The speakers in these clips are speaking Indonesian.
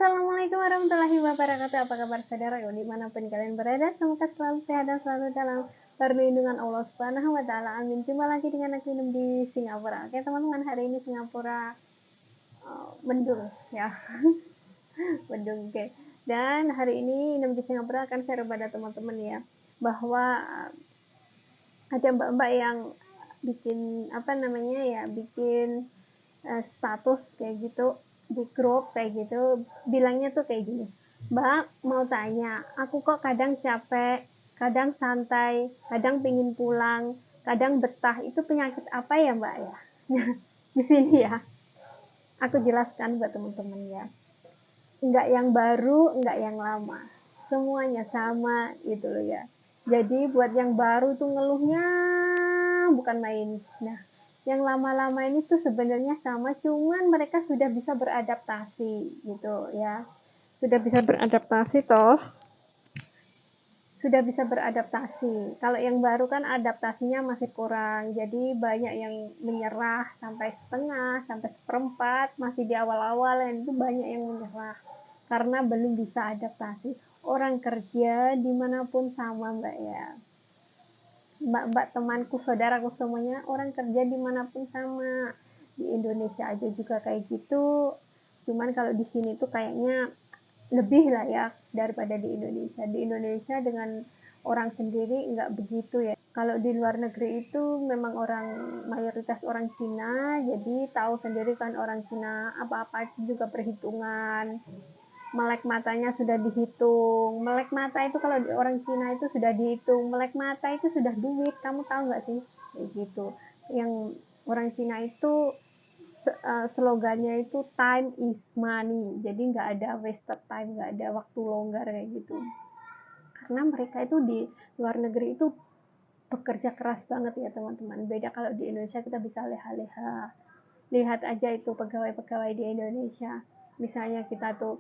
Assalamualaikum warahmatullahi wabarakatuh. Apa kabar saudara dimanapun kalian berada? Semoga selalu sehat dan selalu dalam perlindungan Allah Subhanahu wa Ta'ala. Amin. Jumpa lagi dengan aku Inem di Singapura. Oke teman-teman, hari ini Singapura mendung ya. Mendung, oke. Dan hari ini Inem di Singapura akan share pada teman-teman ya, bahwa ada mbak-mbak yang bikin bikin status kayak gitu di grup kayak gitu, bilangnya tuh kayak gini, Mbak mau tanya, aku kok kadang capek, kadang santai, kadang pingin pulang, kadang betah, itu penyakit apa ya Mbak ya? Nah, di sini ya aku jelaskan buat teman-teman ya, enggak yang baru, enggak yang lama, semuanya sama gitu loh ya. Jadi buat yang baru tuh ngeluhnya bukan main. Nah, yang lama-lama ini tuh sebenarnya sama, cuman mereka sudah bisa beradaptasi gitu ya. Sudah bisa beradaptasi toh. Sudah bisa beradaptasi. Kalau yang baru kan adaptasinya masih kurang. Jadi banyak yang menyerah sampai setengah, sampai seperempat, masih di awal-awal itu banyak yang menyerah karena belum bisa adaptasi. Orang kerja dimanapun sama Mbak ya. Mbak-mbak temanku, saudaraku semuanya orang kerja dimanapun sama. Di Indonesia aja juga kayak gitu. Cuman kalau di sini tuh kayaknya lebih lah ya daripada di Indonesia. Di Indonesia dengan orang sendiri nggak begitu ya. Kalau di luar negeri itu memang mayoritas orang Cina, jadi tahu sendiri kan orang Cina apa-apa itu juga perhitungan. Melek matanya sudah dihitung. Melek mata itu kalau orang Cina itu sudah dihitung. Melek mata itu sudah duit. Kamu tahu nggak sih? Kayak gitu. Yang orang Cina itu slogannya itu time is money. Jadi nggak ada wasted time, nggak ada waktu longgar kayak gitu. Karena mereka itu di luar negeri itu bekerja keras banget ya teman-teman. Beda kalau di Indonesia kita bisa leha-leha. Lihat aja itu pegawai-pegawai di Indonesia. Misalnya kita tuh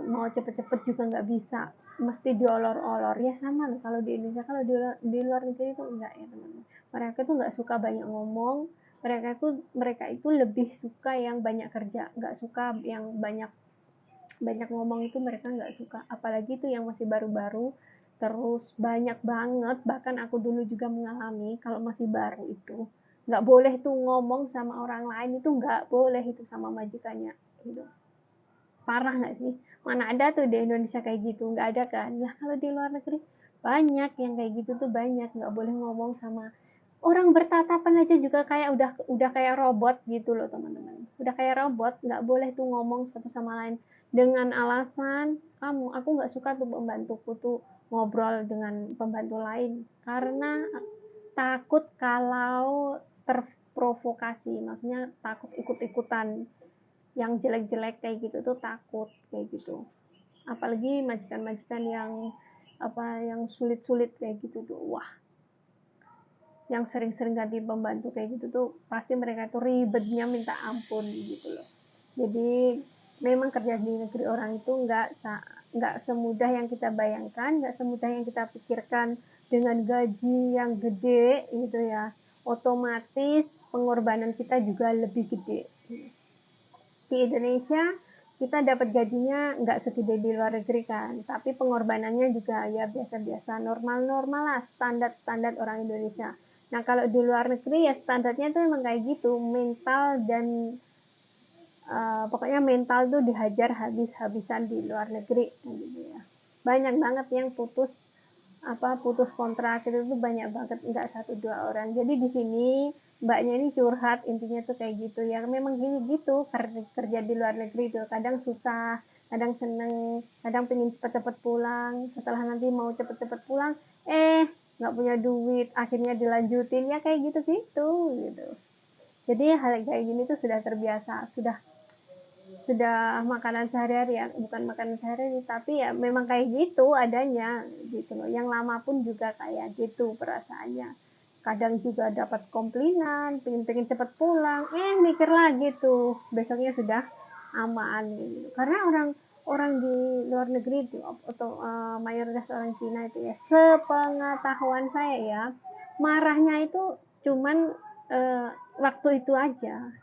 mau cepet-cepet juga nggak bisa, mesti diolor-olor ya. Sama loh kalau di Indonesia. Kalau di luar negeri itu enggak ya teman-teman, mereka tuh nggak suka banyak ngomong, mereka itu lebih suka yang banyak kerja, nggak suka yang banyak banyak ngomong, itu mereka nggak suka. Apalagi itu yang masih baru-baru terus banyak banget, bahkan aku dulu juga mengalami kalau masih baru itu nggak boleh tuh ngomong sama orang lain, itu nggak boleh itu sama majikannya gitu. Parah nggak sih? Mana ada tuh di Indonesia kayak gitu, nggak ada kan? Ya kalau di luar negeri banyak yang kayak gitu tuh, banyak. Nggak boleh ngomong sama orang bertatapan aja juga kayak udah kayak robot gitu loh teman-teman. Udah kayak robot, nggak boleh tuh ngomong satu sama lain dengan alasan aku nggak suka tuh pembantuku tuh ngobrol dengan pembantu lain karena takut kalau terprovokasi, maksudnya takut ikut-ikutan yang jelek-jelek kayak gitu tuh, takut kayak gitu. Apalagi majikan-majikan yang sulit-sulit kayak gitu tuh, wah, yang sering-sering ganti pembantu kayak gitu tuh pasti mereka tuh ribetnya minta ampun gitu loh. Jadi memang kerja di negeri orang itu nggak semudah yang kita bayangkan, nggak semudah yang kita pikirkan. Dengan gaji yang gede gitu ya, otomatis pengorbanan kita juga lebih gede. Di Indonesia kita dapat gajinya nggak segede di luar negeri kan, tapi pengorbanannya juga ya biasa-biasa, normal-normal lah, standar-standar orang Indonesia. Nah kalau di luar negeri ya standarnya tuh emang kayak gitu, mental dan pokoknya mental tuh dihajar habis-habisan di luar negeri gitu ya. Banyak banget yang putus kontrak itu tuh, banyak banget, enggak satu dua orang. Jadi di sini mbaknya ini curhat, intinya tuh kayak gitu ya, memang gini gitu kerja di luar negeri tuh kadang susah, kadang seneng, kadang pengen cepet-cepet pulang, setelah nanti mau cepet-cepet pulang nggak punya duit, akhirnya dilanjutin ya kayak gitu gitu. Jadi hal kayak gini tuh sudah terbiasa, sudah makanan sehari-hari ya, bukan makanan sehari-hari, tapi ya memang kayak gitu adanya gitu loh. Yang lama pun juga kayak gitu perasaannya. Kadang juga dapat komplainan, pengen cepet pulang, mikir lagi tuh, besoknya sudah aman gitu. Karena orang di luar negeri itu atau mayoritas orang Cina itu ya, sepengetahuan saya ya, marahnya itu cuman waktu itu aja.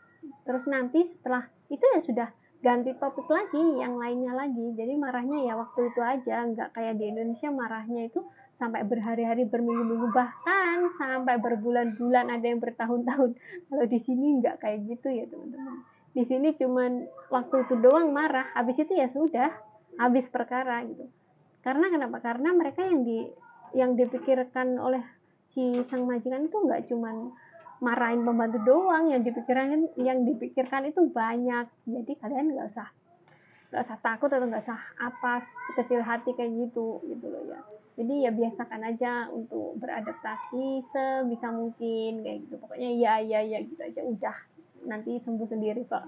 Terus nanti setelah itu ya sudah ganti topik lagi, yang lainnya lagi. Jadi marahnya ya waktu itu aja, nggak kayak di Indonesia marahnya itu sampai berhari-hari, berminggu-minggu, bahkan sampai berbulan-bulan, ada yang bertahun-tahun. Kalau di sini nggak kayak gitu ya teman-teman. Di sini cuman waktu itu doang marah, habis itu ya sudah, habis perkara gitu. Karena kenapa? Karena mereka yang dipikirkan oleh si sang majikan itu nggak cuman marahin pembantu doang, yang dipikirkan itu banyak. Jadi kalian nggak usah takut atau nggak usah apa kecil hati kayak gitu gitu loh ya. Jadi ya biasakan aja untuk beradaptasi sebisa mungkin kayak gitu. Pokoknya ya gitu aja udah, nanti sembuh sendiri kok.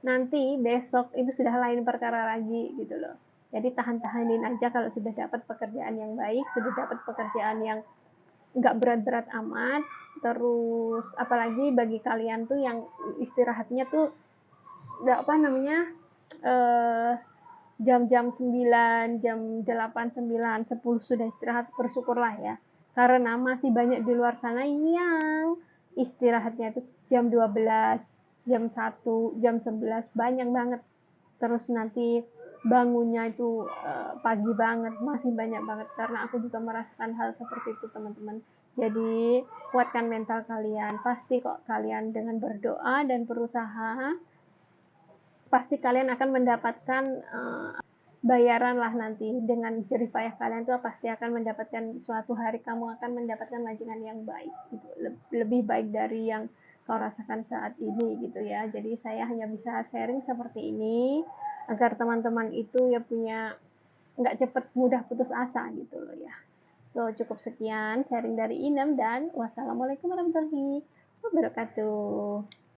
Nanti besok itu sudah lain perkara lagi gitu loh. Jadi tahan-tahanin aja kalau sudah dapat pekerjaan yang baik, sudah dapat pekerjaan yang nggak berat-berat amat. Terus apalagi bagi kalian tuh yang istirahatnya tuh apa namanya, eh, jam-jam 9, jam 8, 9, 10 sudah istirahat, bersyukurlah ya. Karena masih banyak di luar sana yang istirahatnya itu jam 12, jam 1, jam 11, banyak banget. Terus nanti bangunnya itu pagi banget, masih banyak banget. Karena aku juga merasakan hal seperti itu teman-teman. Jadi kuatkan mental kalian, pasti kok kalian dengan berdoa dan berusaha, pasti kalian akan mendapatkan bayaran lah nanti. Dengan jerih payah kalian tuh pasti akan mendapatkan, suatu hari kamu akan mendapatkan majikan yang baik gitu. Lebih baik dari yang kau rasakan saat ini gitu ya. Jadi saya hanya bisa sharing seperti ini agar teman-teman itu ya punya, nggak cepet mudah putus asa gitu loh ya. So cukup sekian sharing dari Inem, dan wassalamualaikum warahmatullahi wabarakatuh.